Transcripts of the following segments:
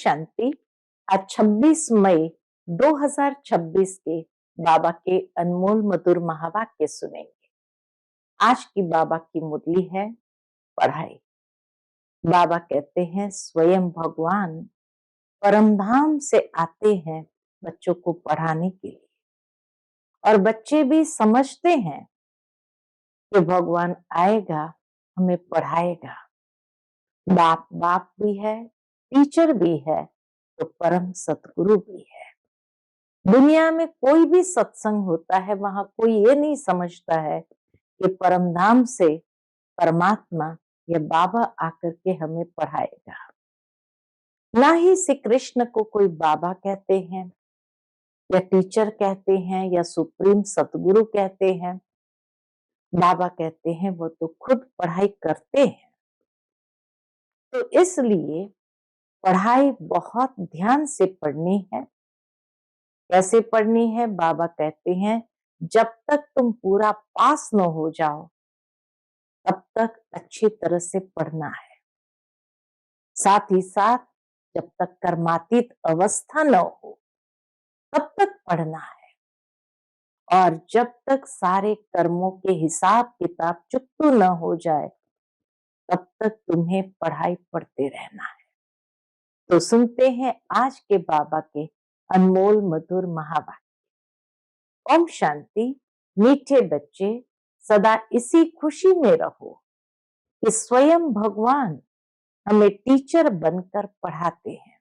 शांति। आज 26 मई 2026 के बाबा के अनमोल मधुर महावाक्य सुनेंगे। आज की बाबा की मुरली है पढ़ाई। बाबा कहते हैं स्वयं भगवान परमधाम से आते हैं बच्चों को पढ़ाने के लिए, और बच्चे भी समझते हैं कि भगवान आएगा हमें पढ़ाएगा। बाप बाप भी है, टीचर भी है, तो परम सतगुरु भी है। दुनिया में कोई भी सत्संग होता है, वहां कोई ये नहीं समझता है कि परमधाम से परमात्मा या बाबा आकर के हमें पढ़ाएगा। ना ही श्री कृष्ण को कोई बाबा कहते हैं या टीचर कहते हैं या सुप्रीम सतगुरु कहते हैं। बाबा कहते हैं वो तो खुद पढ़ाई करते हैं। तो इसलिए पढ़ाई बहुत ध्यान से पढ़नी है। कैसे पढ़नी है? बाबा कहते हैं जब तक तुम पूरा पास न हो जाओ तब तक अच्छी तरह से पढ़ना है। साथ ही साथ जब तक कर्मातीत अवस्था न हो तब तक पढ़ना है, और जब तक सारे कर्मों के हिसाब किताब चुकतू न हो जाए तब तक तुम्हें पढ़ाई पढ़ते रहना है। तो सुनते हैं आज के बाबा के अनमोल मधुर महावाक्य। ओम शांति। मीठे बच्चे, सदा इसी खुशी में रहो कि स्वयं भगवान हमें टीचर बनकर पढ़ाते हैं।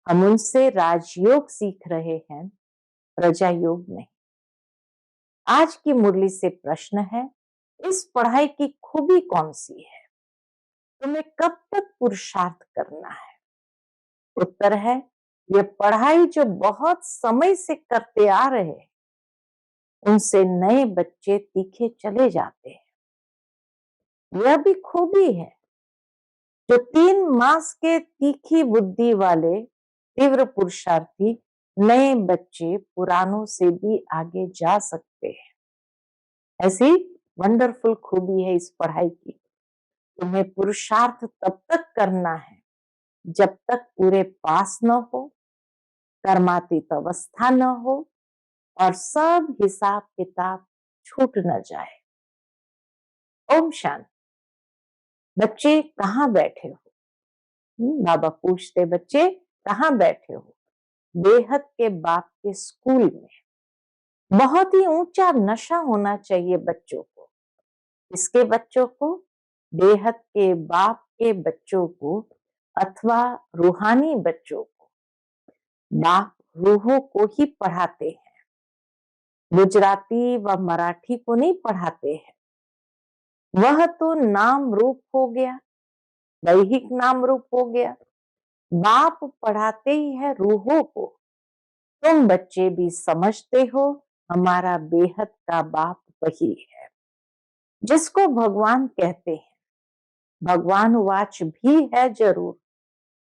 हम उनसे राजयोग सीख रहे हैं, प्रजा योग नहीं। आज की मुरली से प्रश्न है, इस पढ़ाई की खूबी कौन सी है? तुम्हें कब तक पुरुषार्थ करना है? उत्तर है, यह पढ़ाई जो बहुत समय से करते आ रहे हैं उनसे नए बच्चे तीखे चले जाते हैं। यह भी खूबी है जो 3 मास के तीखी बुद्धि वाले तीव्र पुरुषार्थी नए बच्चे पुरानों से भी आगे जा सकते हैं। ऐसी वंडरफुल खूबी है इस पढ़ाई की। तुम्हें पुरुषार्थ तब तक करना है जब तक पूरे पास न हो, कर्मातीत अवस्था न हो और सब हिसाब किताब छूट न जाए। ओम शांति। बच्चे कहाँ बैठे हो? बाबा पूछते, बच्चे कहाँ बैठे हो? बेहद के बाप के स्कूल में। बहुत ही ऊंचा नशा होना चाहिए बच्चों को। इसके बच्चों को? बेहद के बाप के बच्चों को, अथवा रूहानी बच्चों को। बाप रूहों को ही पढ़ाते हैं, गुजराती व मराठी को नहीं पढ़ाते हैं। वह तो नाम रूप हो गया, दैहिक नाम रूप हो गया। बाप पढ़ाते ही है रूहों को। तुम बच्चे भी समझते हो हमारा बेहद का बाप वही है जिसको भगवान कहते हैं। भगवान वाच भी है जरूर,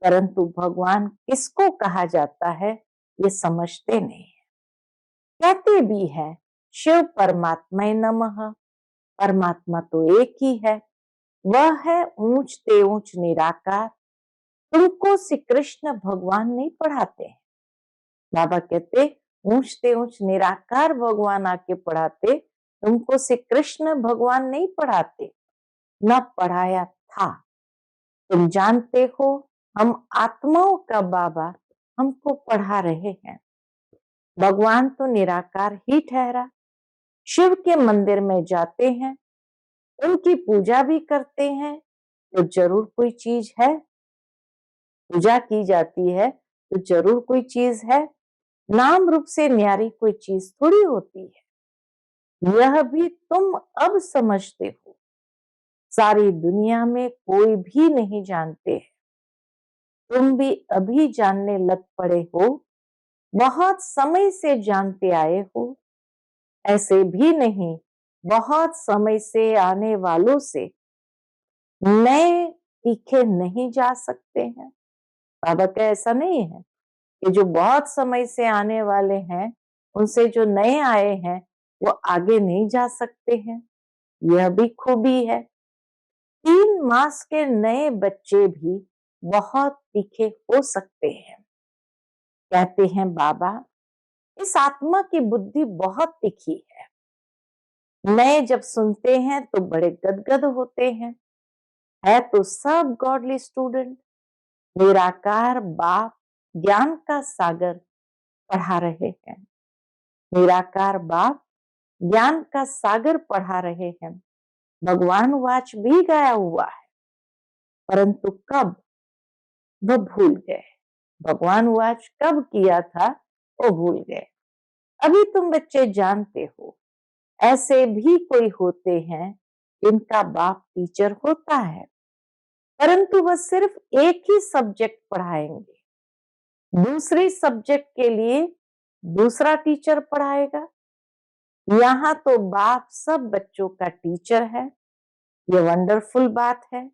परंतु भगवान किसको कहा जाता है ये समझते नहीं है। कहते भी है शिव परमात्मा नमः। परमात्मा तो एक ही है, वह है ऊंच ते ऊंच निराकार। तुमको श्री कृष्ण भगवान नहीं पढ़ाते हैं। बाबा कहते ऊंच ते ऊंच निराकार भगवान आके पढ़ाते, तुमको श्री कृष्ण भगवान नहीं पढ़ाते, न पढ़ाया था। तुम जानते हो हम आत्माओं का बाबा हमको पढ़ा रहे हैं। भगवान तो निराकार ही ठहरा। शिव के मंदिर में जाते हैं, उनकी पूजा भी करते हैं, तो जरूर कोई चीज है। पूजा की जाती है तो जरूर कोई चीज है। नाम रूप से न्यारी कोई चीज थोड़ी होती है। यह भी तुम अब समझते हो, सारी दुनिया में कोई भी नहीं जानते हैं। तुम भी अभी जानने लग पड़े हो, बहुत समय से जानते आए हो। ऐसे भी नहीं, बहुत समय से आने वालों से नए तीखे नहीं जा सकते हैं। बाबा का ऐसा नहीं है कि जो बहुत समय से आने वाले हैं उनसे जो नए आए हैं वो आगे नहीं जा सकते हैं। यह भी खूबी है। 3 मास के नए बच्चे भी बहुत तीखे हो सकते हैं। कहते हैं बाबा, इस आत्मा की बुद्धि बहुत तीखी है। नए जब सुनते हैं तो बड़े गदगद होते हैं। है तो सब गॉडली स्टूडेंट। निराकार बाप ज्ञान का सागर पढ़ा रहे हैं। निराकार बाप ज्ञान का सागर पढ़ा रहे हैं। भगवान वाच भी गाया हुआ है, परंतु कब वह भूल गए। भगवान वाच कब किया था वो भूल गए। अभी तुम बच्चे जानते हो, ऐसे भी कोई होते हैं जिनका बाप टीचर होता है, परंतु वह सिर्फ एक ही सब्जेक्ट पढ़ाएंगे। दूसरे सब्जेक्ट के लिए दूसरा टीचर पढ़ाएगा। यहाँ तो बाप सब बच्चों का टीचर है। ये वंडरफुल बात है।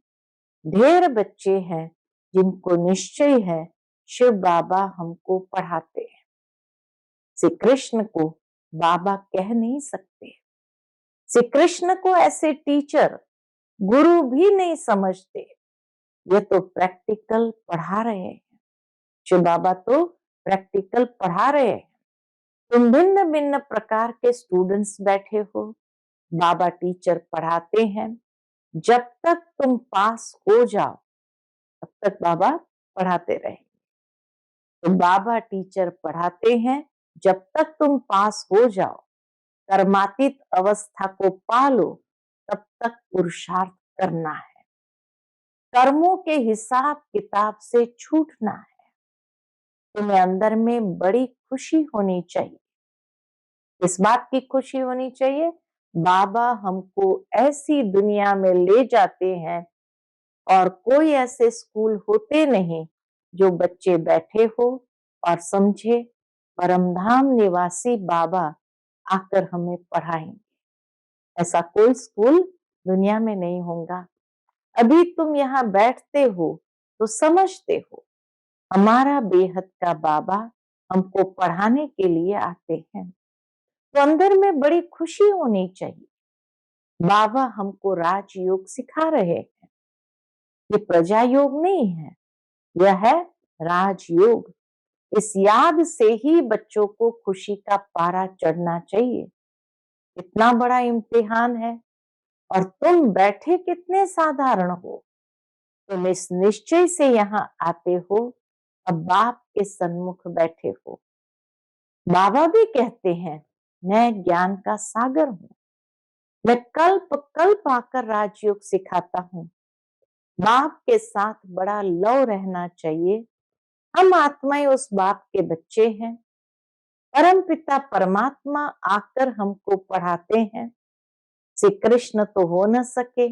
ढेर बच्चे हैं जिनको निश्चय है शिव बाबा हमको पढ़ाते हैं। श्री कृष्ण को बाबा कह नहीं सकते। श्री कृष्ण को ऐसे टीचर गुरु भी नहीं समझते। ये तो प्रैक्टिकल पढ़ा रहे हैं। शिव बाबा तो प्रैक्टिकल पढ़ा रहे हैं। तुम भिन्न भिन्न प्रकार के स्टूडेंट्स बैठे हो, बाबा टीचर पढ़ाते हैं। जब तक तुम पास हो जाओ तब तक बाबा पढ़ाते रहेंगे। तो बाबा टीचर पढ़ाते हैं, जब तक तुम पास हो जाओ, कर्मातीत अवस्था को पालो, तब तक पुरुषार्थ करना है। कर्मों के हिसाब किताब से छूटना है। तुम्हें अंदर में बड़ी खुशी होनी चाहिए। इस बात की खुशी होनी चाहिए, बाबा हमको ऐसी दुनिया में ले जाते हैं और कोई ऐसे स्कूल होते नहीं जो बच्चे बैठे हो और समझे परमधाम निवासी बाबा आकर हमें पढ़ाएंगे। ऐसा कोई स्कूल दुनिया में नहीं होगा। अभी तुम यहाँ बैठते हो तो समझते हो हमारा बेहद का बाबा हमको पढ़ाने के लिए आते हैं। तो अंदर में बड़ी खुशी होनी चाहिए। बाबा हमको राजयोग सिखा रहे हैं। ये प्रजा योग नहीं है, यह है राजयोग। इस याद से ही बच्चों को खुशी का पारा चढ़ना चाहिए। इतना बड़ा इम्तिहान है और तुम बैठे कितने साधारण हो। तुम इस निश्चय से यहाँ आते हो, अब बाप के सन्मुख बैठे हो। बाबा भी कहते हैं, मैं ज्ञान का सागर हूँ। मैं कल्प कल्प आकर राजयोग सिखाता हूँ। बाप के साथ बड़ा लव रहना चाहिए। हम आत्माएं उस बाप के बच्चे हैं। परम पिता परमात्मा आकर हमको पढ़ाते हैं। श्री कृष्ण तो हो न सके,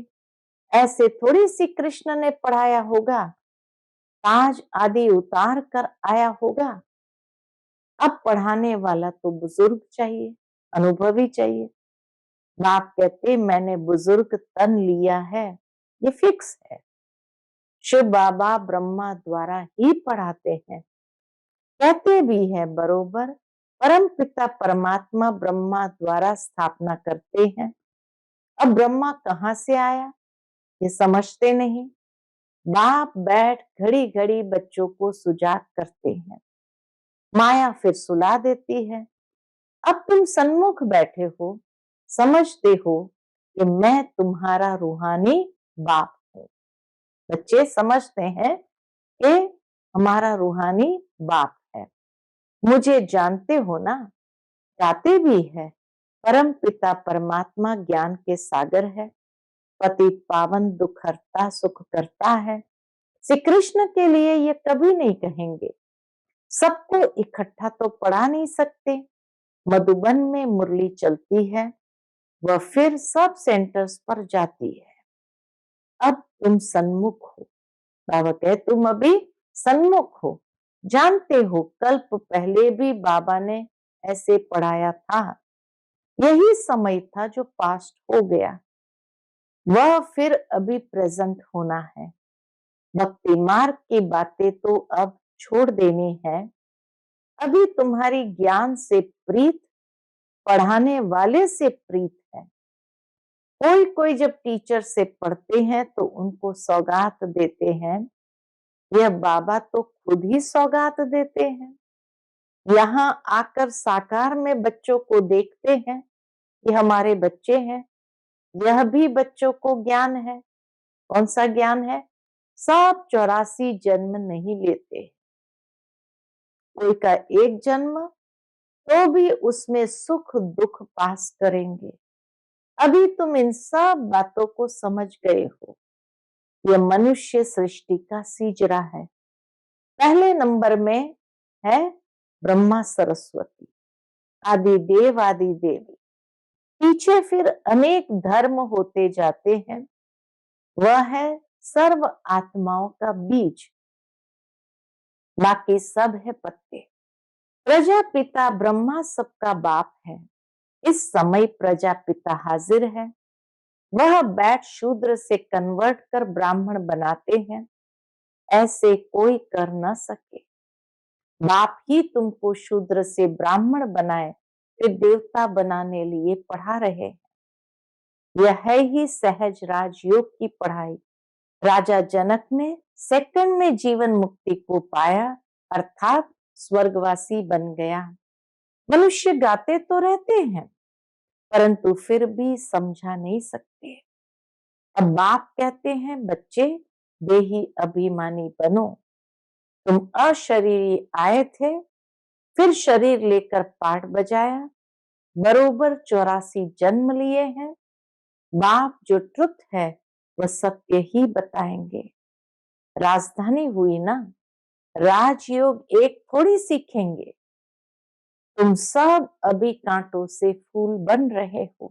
ऐसे थोड़ी श्री कृष्ण ने पढ़ाया होगा, ताज आदि उतार कर आया होगा। अब पढ़ाने वाला तो बुजुर्ग चाहिए, अनुभवी चाहिए। बाप कहते मैंने बुजुर्ग तन लिया है, ये फिक्स है। शिव बाबा ब्रह्मा द्वारा ही पढ़ाते हैं। कहते भी हैं बरोबर, परम पिता परमात्मा ब्रह्मा द्वारा स्थापना करते हैं। अब ब्रह्मा कहाँ से आया ये समझते नहीं। बाप बैठ घड़ी घड़ी बच्चों को सुजाग करते हैं। माया फिर सुला देती है। अब तुम सन्मुख बैठे हो, समझते हो कि मैं तुम्हारा रूहानी बाप हूँ। बच्चे समझते हैं कि हमारा रूहानी बाप है। मुझे जानते हो ना, गाते भी है, परम पिता परमात्मा ज्ञान के सागर है। पतित पावन दुख हरता सुख करता है। श्री कृष्ण के लिए ये कभी नहीं कहेंगे। सबको इकट्ठा तो पढ़ा नहीं सकते। मधुबन में मुरली चलती है, वह फिर सब सेंटर्स पर जाती है। अब तुम सन्मुख हो। बाबा कहे तुम अभी सन्मुख हो। जानते हो कल्प पहले भी बाबा ने ऐसे पढ़ाया था। यही समय था जो पास्ट हो गया, वह फिर अभी प्रेजेंट होना है। भक्ति मार्ग की बातें तो अब छोड़ देनी है। अभी तुम्हारी ज्ञान से प्रीत पढ़ाने वाले से प्रीत है। कोई कोई जब टीचर से पढ़ते हैं तो उनको सौगात देते हैं, यह बाबा तो खुद ही सौगात देते हैं। यहाँ आकर साकार में बच्चों को देखते हैं कि हमारे बच्चे हैं। यह भी बच्चों को ज्ञान है। कौन सा ज्ञान है? सब 84 जन्म नहीं लेते। कोई का एक जन्म, तो भी उसमें सुख दुख पास करेंगे। अभी तुम इन सब बातों को समझ गए हो। यह मनुष्य सृष्टि का सीजरा है। पहले नंबर में है ब्रह्मा सरस्वती, आदि देव आदि देवी। पीछे फिर अनेक धर्म होते जाते हैं। वह है सर्व आत्माओं का बीज, बाकी सब है पत्ते। प्रजापिता ब्रह्मा सबका बाप है। इस समय प्रजापिता हाजिर है। वह बैठ शूद्र से कन्वर्ट कर ब्राह्मण बनाते हैं। ऐसे कोई कर न सके। बाप ही तुमको शूद्र से ब्राह्मण बनाए, फिर देवता बनाने लिए पढ़ा रहे हैं। यह है ही सहज राजयोग की पढ़ाई। राजा जनक ने सेकंड में जीवन मुक्ति को पाया, अर्थात स्वर्गवासी बन गया। मनुष्य गाते तो रहते हैं, परंतु फिर भी समझा नहीं सकते। अब बाप कहते हैं, बच्चे देही अभिमानी बनो। तुम अशरीरी आए थे, फिर शरीर लेकर पाठ बजाया। बरोबर 84 जन्म लिए हैं। बाप जो ट्रुथ है वह सत्य ही बताएंगे। राजधानी हुई ना, राजयोग एक थोड़ी सीखेंगे। तुम सब अभी कांटों से फूल बन रहे हो।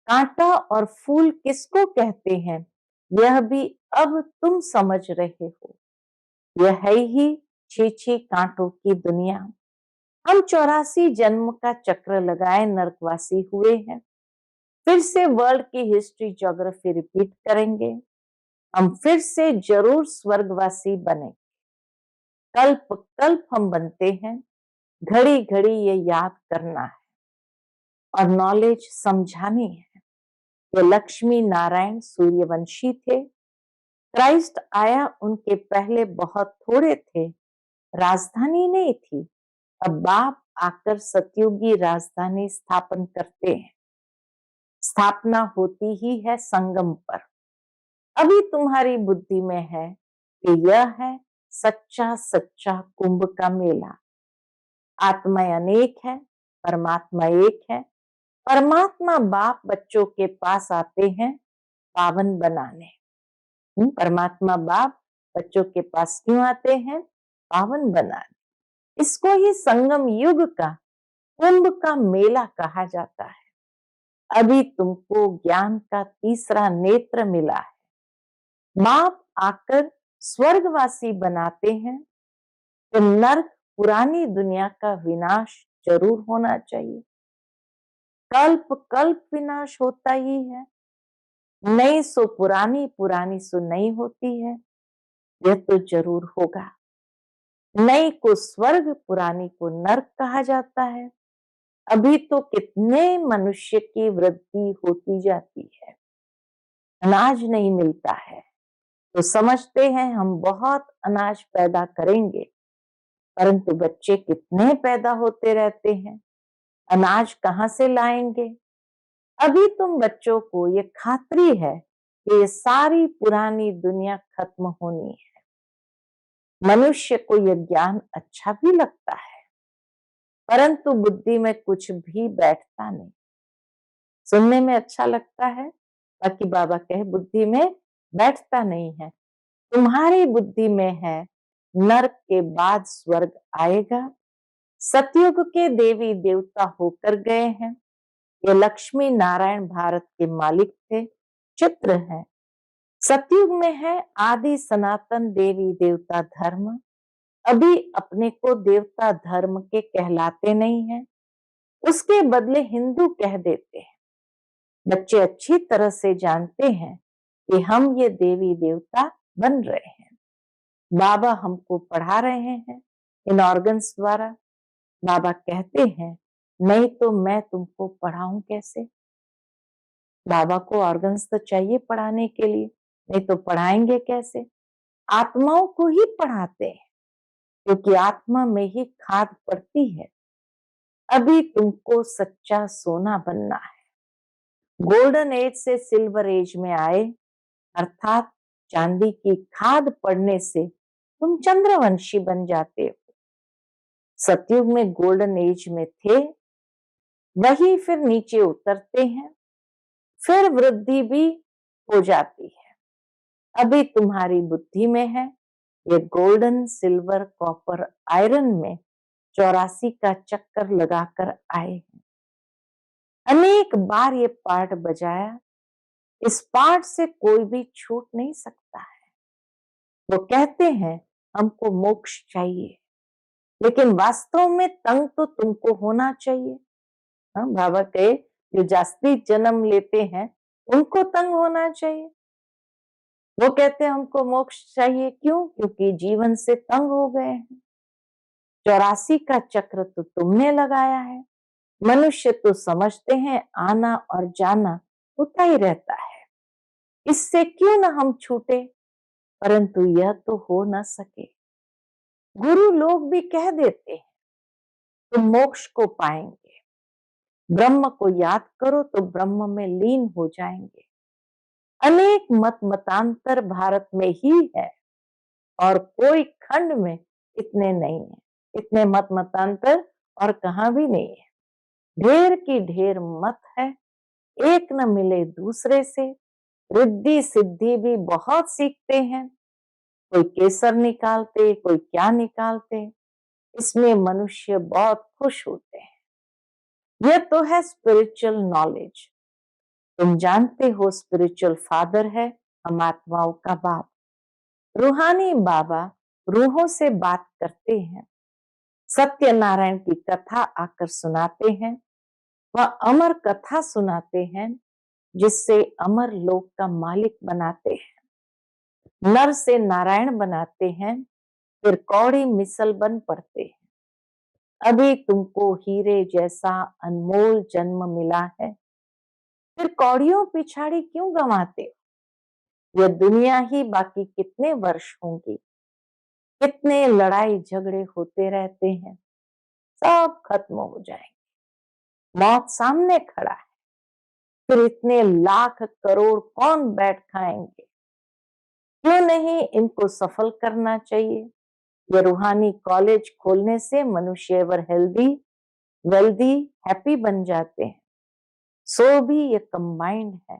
कांटा और फूल किसको कहते हैं, यह भी अब तुम समझ रहे हो। यह है ही 6 कांटों की दुनिया। हम 84 जन्म का चक्र लगाए नरकवासी हुए हैं। फिर से वर्ल्ड की हिस्ट्री ज्योग्राफी रिपीट करेंगे। हम फिर से जरूर स्वर्गवासी बने। कल्प कल्प हम बनते हैं। घड़ी घड़ी ये याद करना है और नॉलेज समझानी है। ये लक्ष्मी नारायण सूर्यवंशी थे। क्राइस्ट आया, उनके पहले बहुत थोड़े थे। राजधानी नहीं थी। अब बाप आकर सतयुगी राजधानी स्थापन करते हैं। स्थापना होती ही है संगम पर। अभी तुम्हारी बुद्धि में है कि यह है सच्चा सच्चा कुंभ का मेला। आत्मा अनेक है, परमात्मा एक है। परमात्मा बाप बच्चों के पास आते हैं पावन बनाने। परमात्मा बाप बच्चों के पास क्यों आते हैं? पावन बनाने। इसको ही संगम युग का कुंभ का मेला कहा जाता है। अभी तुमको ज्ञान का तीसरा नेत्र मिला है। बाप आकर स्वर्गवासी बनाते हैं, तो नर्क पुरानी दुनिया का विनाश जरूर होना चाहिए। कल्प कल्प विनाश होता ही है। नई सो पुरानी, पुरानी सो नई होती है। यह तो जरूर होगा। नई को स्वर्ग, पुरानी को नर्क कहा जाता है। अभी तो कितने मनुष्य की वृद्धि होती जाती है। अनाज नहीं मिलता है तो समझते हैं हम बहुत अनाज पैदा करेंगे, परंतु बच्चे कितने पैदा होते रहते हैं। अनाज कहाँ से लाएंगे? अभी तुम बच्चों को ये खातरी है कि ये सारी पुरानी दुनिया खत्म होनी है। मनुष्य को यह ज्ञान अच्छा भी लगता है, परंतु बुद्धि में कुछ भी बैठता नहीं। सुनने में अच्छा लगता है, बाकी बाबा कहे बुद्धि में बैठता नहीं है। तुम्हारी बुद्धि में है नरक के बाद स्वर्ग आएगा। सतयुग के देवी देवता होकर गए हैं। ये लक्ष्मी नारायण भारत के मालिक थे। चित्र है। सतयुग में है आदि सनातन देवी देवता धर्म। अभी अपने को देवता धर्म के कहलाते नहीं हैं, उसके बदले हिंदू कह देते हैं। बच्चे अच्छी तरह से जानते हैं कि हम ये देवी देवता बन रहे हैं। बाबा हमको पढ़ा रहे हैं इन ऑर्गन्स द्वारा। बाबा कहते हैं, नहीं तो मैं तुमको पढ़ाऊं कैसे? बाबा को ऑर्गन्स तो चाहिए पढ़ाने के लिए, नहीं तो पढ़ाएंगे कैसे? आत्माओं को ही पढ़ाते हैं, क्योंकि आत्मा में ही खाद पड़ती है। अभी तुमको सच्चा सोना बनना है। गोल्डन एज से सिल्वर एज में आए, अर्थात चांदी की खाद पड़ने से तुम चंद्रवंशी बन जाते हो। सतयुग में गोल्डन एज में थे, वही फिर नीचे उतरते हैं, फिर वृद्धि भी हो जाती है। अभी तुम्हारी बुद्धि में है, ये गोल्डन सिल्वर कॉपर आयरन में 84 का चक्कर लगाकर आए हैं। अनेक बार ये पार्ट बजाया, इस पार्ट से कोई भी छूट नहीं सकता है। वो कहते हैं हमको मोक्ष चाहिए, लेकिन वास्तव में तंग तो तुमको होना चाहिए। हाँ, बाबा कहे जो जास्ती जन्म लेते हैं उनको तंग होना चाहिए। वो कहते हैं हमको मोक्ष चाहिए, क्यों? क्योंकि जीवन से तंग हो गए हैं। 84 का चक्र तो तुमने लगाया है। मनुष्य तो समझते हैं आना और जाना होता ही रहता है, इससे क्यों ना हम छूटे, परंतु यह तो हो न सके। गुरु लोग भी कह देते हैं तुम मोक्ष को पाएंगे, ब्रह्म को याद करो तो ब्रह्म में लीन हो जाएंगे। अनेक मत मतांतर भारत में ही है और कोई खंड में इतने नहीं है। इतने मत मतांतर और कहां भी नहीं है। ढेर की ढेर मत है, एक न मिले दूसरे से। रिद्धि सिद्धि भी बहुत सीखते हैं, कोई केसर निकालते, कोई क्या निकालते। इसमें मनुष्य बहुत खुश होते हैं। यह तो है स्पिरिचुअल नॉलेज। तुम जानते हो स्पिरिचुअल फादर है हम आत्माओं का बाप। रूहानी बाबा रूहों से बात करते हैं, सत्यनारायण की कथा आकर सुनाते हैं। वह अमर कथा सुनाते हैं जिससे अमर लोक का मालिक बनाते हैं। नर से नारायण बनाते हैं, फिर कौड़ी मिसल बन पड़ते हैं। अभी तुमको हीरे जैसा अनमोल जन्म मिला है, फिर कौड़ियों पिछाड़ी क्यों गंवाते हो? यह दुनिया ही बाकी कितने वर्ष होंगी, कितने लड़ाई झगड़े होते रहते हैं, सब खत्म हो जाएंगे। मौत सामने खड़ा है, फिर इतने लाख करोड़ कौन बैठ खाएंगे? क्यों नहीं इनको सफल करना चाहिए? ये रूहानी कॉलेज खोलने से मनुष्य एवर हेल्दी, वेल्दी, हैप्पी बन जाते हैं। सो भी ये कंबाइंड है,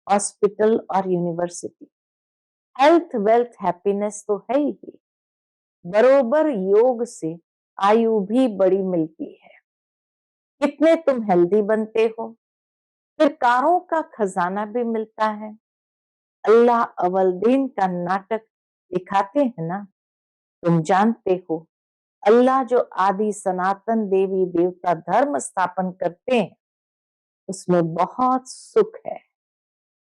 हॉस्पिटल और यूनिवर्सिटी। हेल्थ वेल्थ हैप्पीनेस तो है ही, बरोबर योग से आयु भी बड़ी मिलती है। कितने तुम हेल्दी बनते हो, फिर कारों का खजाना भी मिलता है। अल्लाह अवलदीन का नाटक दिखाते हैं ना, तुम जानते हो अल्लाह जो आदि सनातन देवी देवता धर्म स्थापन करते हैं उसमें बहुत सुख है।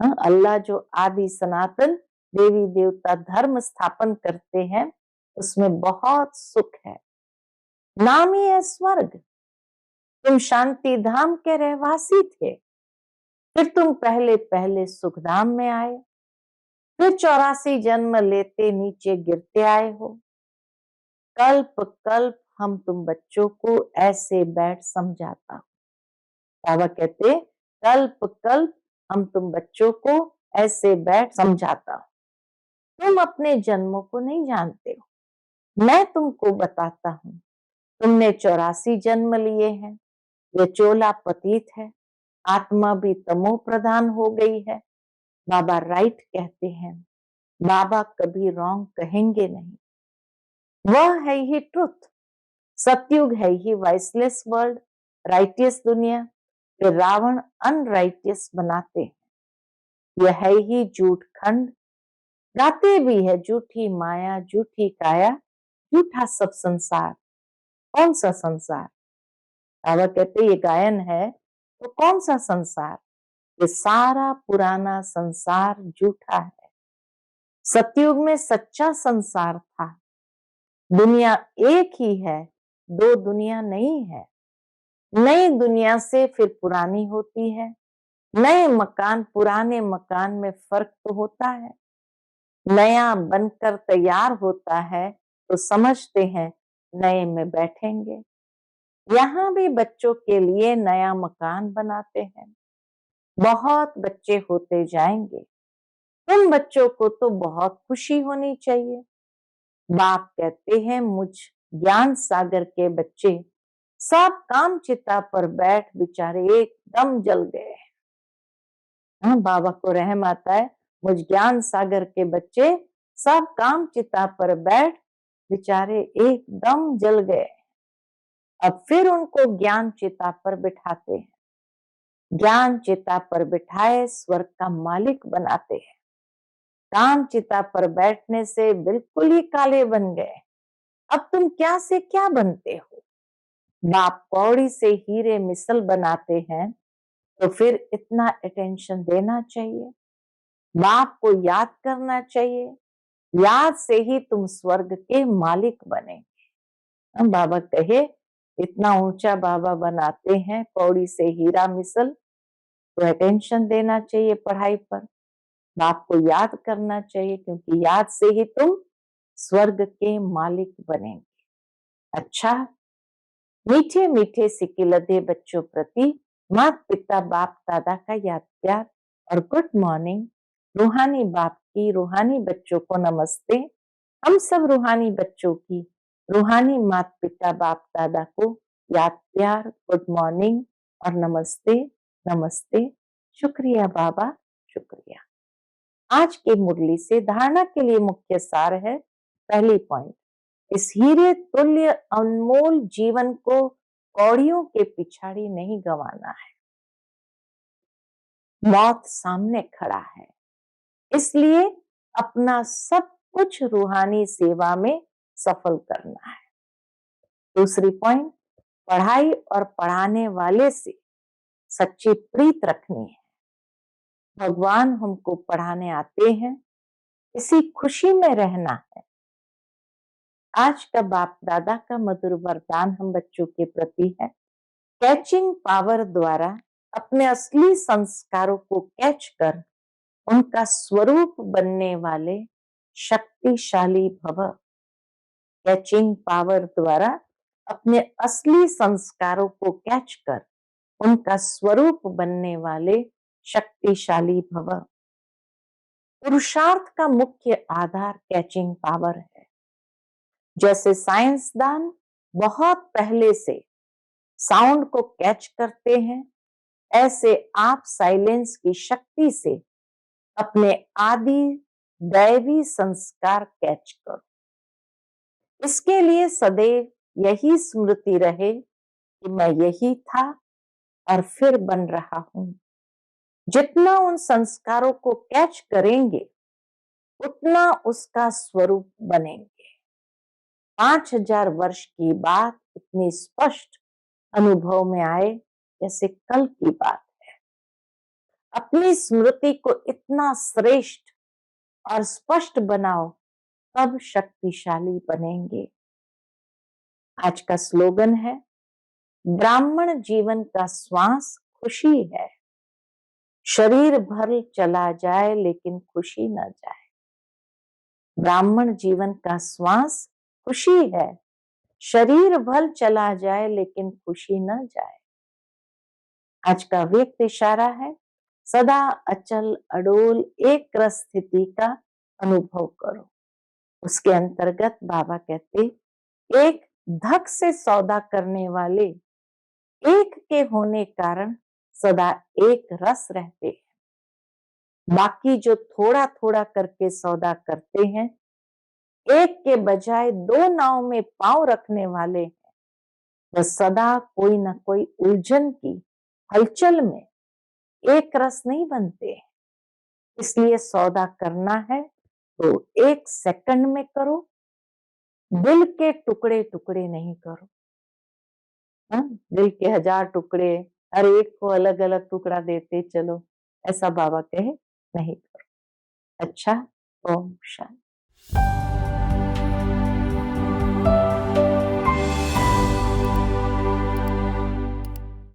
हाँ, अल्लाह जो आदि सनातन देवी देवता धर्म स्थापन करते हैं उसमें बहुत सुख है। नाम ही है स्वर्ग। तुम शांति धाम के रहवासी थे, फिर तुम पहले पहले सुखधाम में आए, फिर 84 जन्म लेते नीचे गिरते आए हो। कल्प कल्प हम तुम बच्चों को ऐसे बैठ समझाता हूं। बाबा कहते कल्प कल्प हम तुम बच्चों को ऐसे बैठ समझाता हूं। तुम अपने जन्मों को नहीं जानते हो, मैं तुमको बताता हूं। तुमने 84 जन्म लिए हैं, ये चोला पतित है, आत्मा भी तमो प्रधान हो गई है। बाबा राइट कहते हैं, बाबा कभी रॉन्ग कहेंगे नहीं। वह है ही ट्रुथ। सतयुग है ही वाइसलेस वर्ल्ड, राइटियस दुनिया, फिर रावण अनराइटियस बनाते हैं। यह है ही झूठ खंड, गाते भी है झूठी माया झूठी काया, झूठा सब संसार। कौन सा संसार? बाबा कहते ये गायन है तो कौन सा संसार? ये सारा पुराना संसार झूठा है। सतयुग में सच्चा संसार था। दुनिया एक ही है, दो दुनिया नहीं है। नई दुनिया से फिर पुरानी होती है, नए मकान पुराने मकान में फर्क तो होता है। नया बनकर तैयार होता है तो समझते हैं नए में बैठेंगे। यहाँ भी बच्चों के लिए नया मकान बनाते हैं। बहुत बच्चे होते जाएंगे। उन बच्चों को तो बहुत खुशी होनी चाहिए। बाप कहते हैं मुझ ज्ञान सागर के बच्चे सब काम चिता पर बैठ बेचारे एकदम जल गए। हाँ, बाबा को रहम आता है, मुझ ज्ञान सागर के बच्चे सब काम चिता पर बैठ बेचारे एकदम जल गए। अब फिर उनको ज्ञान चिता पर बिठाते हैं। ज्ञान चिता पर बिठाए स्वर्ग का मालिक बनाते हैं। काम चिता पर बैठने से बिल्कुल ही काले बन गए। अब तुम क्या से क्या बनते हो? बाप कौड़ी से हीरे मिसल बनाते हैं तो फिर इतना अटेंशन देना चाहिए। बाप को याद करना चाहिए। याद से ही तुम स्वर्ग के मालिक बनेंगे। हम बाबा कहे इतना ऊंचा बाबा बनाते हैं कौड़ी से हीरा मिसल, तो अटेंशन देना चाहिए पढ़ाई पर। बाप को याद करना चाहिए क्योंकि याद से ही तुम स्वर्ग के मालिक बनेंगे। अच्छा, मीठे मीठे सिकिलधे बच्चों प्रति माता पिता बाप दादा का याद प्यार और गुड मॉर्निंग। रूहानी बाप की रूहानी बच्चों को नमस्ते। हम सब रूहानी बच्चों की रूहानी माता पिता बाप दादा को याद प्यार, गुड मॉर्निंग और नमस्ते नमस्ते। शुक्रिया बाबा, शुक्रिया। आज की मुरली से धारणा के लिए मुख्य सार है। पहली पॉइंट, इस हीरे तुल्य अनमोल जीवन को कौड़ियों के पिछाड़ी नहीं गंवाना है। मौत सामने खड़ा है, इसलिए अपना सब कुछ रूहानी सेवा में सफल करना है। दूसरी पॉइंट, पढ़ाई और पढ़ाने वाले से सच्ची प्रीत रखनी है। भगवान हमको पढ़ाने आते हैं, इसी खुशी में रहना है। आज का बाप दादा का मधुर वरदान हम बच्चों के प्रति है। कैचिंग पावर द्वारा अपने असली संस्कारों को कैच कर उनका स्वरूप बनने वाले शक्तिशाली भव। कैचिंग पावर द्वारा अपने असली संस्कारों को कैच कर उनका स्वरूप बनने वाले शक्तिशाली भव। पुरुषार्थ का मुख्य आधार कैचिंग पावर है। जैसे साइंसदान बहुत पहले से साउंड को कैच करते हैं, ऐसे आप साइलेंस की शक्ति से अपने आदि दैवी संस्कार कैच करो। इसके लिए सदैव यही स्मृति रहे कि मैं यही था और फिर बन रहा हूं। जितना उन संस्कारों को कैच करेंगे उतना उसका स्वरूप बनेंगे। 5000 वर्ष की बात इतनी स्पष्ट अनुभव में आए जैसे कल की बात है। अपनी स्मृति को इतना श्रेष्ठ और स्पष्ट बनाओ, तब शक्तिशाली बनेंगे। आज का स्लोगन है, ब्राह्मण जीवन का श्वास खुशी है, शरीर भर चला जाए लेकिन खुशी न जाए। ब्राह्मण जीवन का श्वास खुशी है, शरीर भर चला जाए लेकिन खुशी न जाए। आज का व्यक्त इशारा है, सदा अचल अडोल एक रस स्थिति का अनुभव करो। उसके अंतर्गत बाबा कहते, एक धक से सौदा करने वाले एक के होने कारण सदा एक रस रहते हैं। बाकी जो थोड़ा थोड़ा करके सौदा करते हैं, एक के बजाय दो नाव में पांव रखने वाले हैं, वह सदा कोई ना कोई उलझन की हलचल में एक रस नहीं बनते। इसलिए सौदा करना है तो एक सेकंड में करो, दिल के टुकड़े टुकड़े नहीं करो। दिल के 1000 टुकड़े, हर एक को अलग अलग टुकड़ा देते चलो, ऐसा बाबा कहे नहीं करो। अच्छा, ओम शांति।